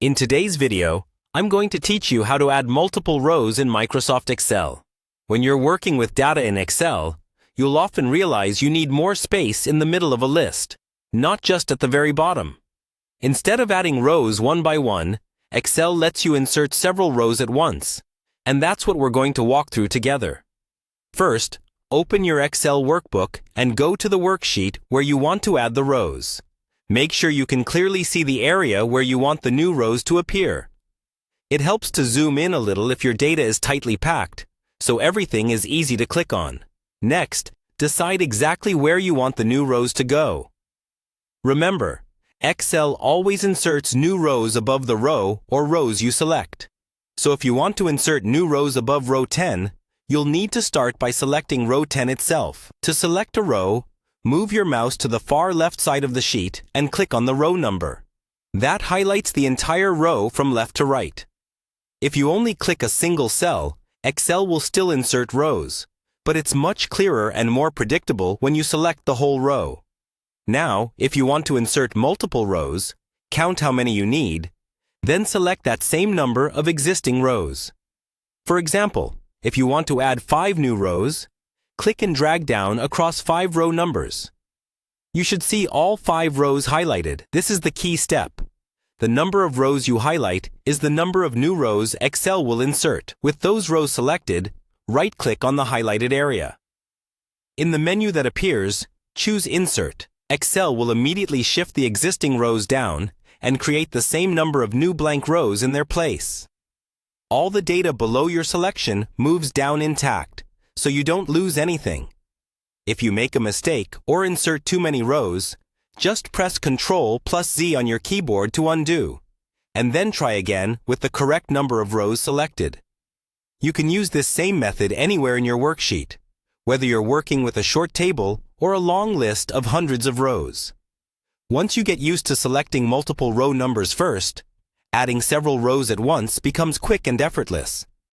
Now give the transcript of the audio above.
In today's video, I'm going to teach you how to add multiple rows in Microsoft Excel. When you're working with data in Excel, you'll often realize you need more space in the middle of a list, not just at the very bottom. Instead of adding rows one by one, Excel lets you insert several rows at once, and that's what we're going to walk through together. First, open your Excel workbook and go to the worksheet where you want to add the rows. Make sure you can clearly see the area where you want the new rows to appear. It helps to zoom in a little if your data is tightly packed, so everything is easy to click on. Next, decide exactly where you want the new rows to go. Remember, Excel always inserts new rows above the row or rows you select. So if you want to insert new rows above row 10, you'll need to start by selecting row 10 itself. To select a row, move your mouse to the far left side of the sheet and click on the row number. That highlights the entire row from left to right. If you only click a single cell, Excel will still insert rows, but it's much clearer and more predictable when you select the whole row. Now, if you want to insert multiple rows, count how many you need, then select that same number of existing rows. For example, if you want to add 5 new rows, click and drag down across 5 row numbers. You should see all 5 rows highlighted. This is the key step. The number of rows you highlight is the number of new rows Excel will insert. With those rows selected, right-click on the highlighted area. In the menu that appears, choose Insert. Excel will immediately shift the existing rows down and create the same number of new blank rows in their place. All the data below your selection moves down intact, so you don't lose anything. If you make a mistake or insert too many rows, just press Ctrl+Z on your keyboard to undo, and then try again with the correct number of rows selected. You can use this same method anywhere in your worksheet, whether you're working with a short table or a long list of hundreds of rows. Once you get used to selecting multiple row numbers first, adding several rows at once becomes quick and effortless.